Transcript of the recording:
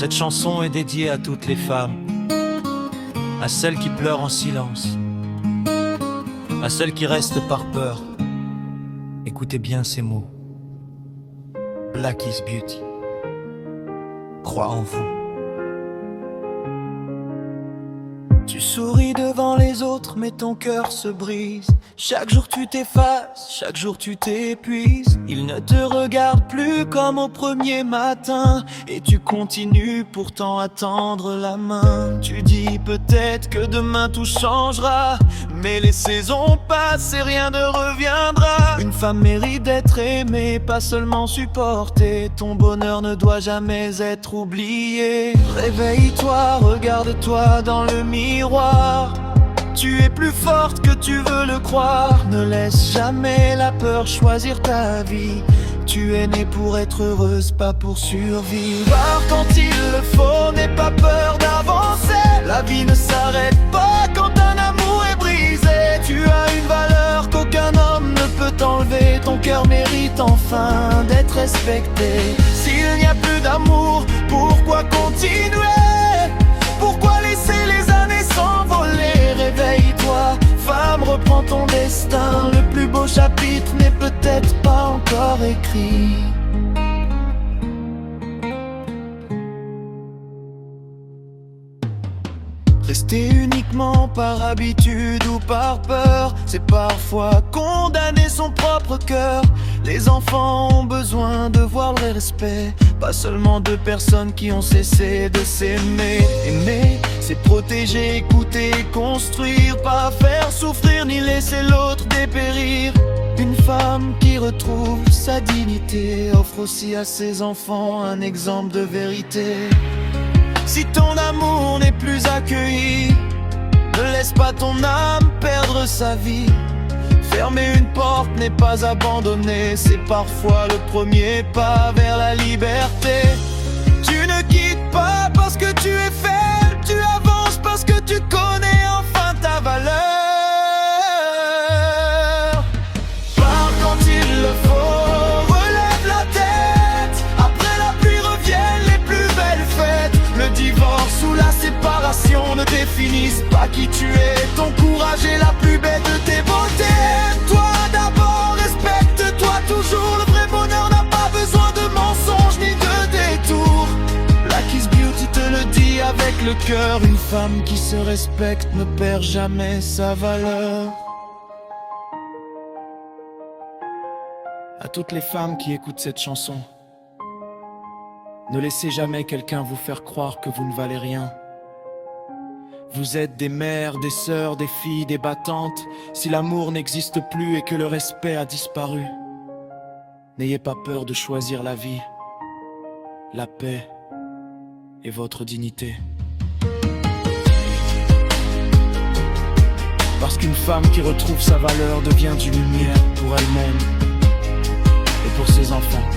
Cette chanson est dédiée à toutes les femmes, à celles qui pleurent en silence, à celles qui restent par peur. Écoutez bien ces mots. Black is beauty. Crois en vous. Tu souris devant les autres, mais ton cœur se brise. Chaque jour tu t'effaces, chaque jour tu t'épuises. Ils ne te regardent plus comme au premier matin, et tu continues pourtant à tendre la main. Tu dis peut-être que demain tout changera, mais les saisons passent et rien ne reviendra. Une femme mérite d'être aimée, pas seulement supportée. Ton bonheur ne doit jamais être oublié. Réveille-toi, regarde-toi dans le miroir. Tu es plus forte que tu veux le croire. Ne laisse jamais la peur choisir ta vie. Tu es née pour être heureuse, pas pour survivre. Pars quand il le faut, n'aie pas peur d'avancer. La vie ne s'arrête pas quand un amour est brisé. Tu as une valeur qu'aucun homme ne peut t'enlever. Ton cœur mérite enfin d'être respecté. S'il n'y a plus d'amour, pourquoi continuer? Pourquoi laisser les années s'envoler? Réveille-toi, femme, reprends ton destin. Le plus beau chapitre n'est peut-être pas encore écrit. Rester uniquement par habitude ou par peur, c'est parfois condamner son propre cœur. Les enfants ont besoin de voir le respect, pas seulement de personnes qui ont cessé de s'aimer. Aimer, c'est protéger, écouter, construire, pas faire souffrir ni laisser l'autre dépérir. Une femme qui retrouve sa dignité offre aussi à ses enfants un exemple de vérité. Si ton amour n'est plus accueilli, ne laisse pas ton âme perdre sa vie. Fermer une porte n'est pas abandonner, c'est parfois le premier pas vers la liberté. Tu ne quittes pas parce que tu es faible, tu avances parce que tu connais enfin ta valeur. Pars quand il le faut, relève la tête. Après la pluie reviennent les plus belles fêtes. Le divorce ou la séparation ne définissent pas qui tu es. Ton courage est la plus belle de tes beautés. Toi d'abord, respecte-toi toujours. Le vrai bonheur n'a pas besoin de mensonges ni de détours. Black is beauty te le dit avec le cœur. Une femme qui se respecte ne perd jamais sa valeur. À toutes les femmes qui écoutent cette chanson, ne laissez jamais quelqu'un vous faire croire que vous ne valez rien. Vous êtes des mères, des sœurs, des filles, des battantes. Si l'amour n'existe plus et que le respect a disparu, n'ayez pas peur de choisir la vie, la paix et votre dignité. Parce qu'une femme qui retrouve sa valeur devient d'une lumière pour elle-même et pour ses enfants.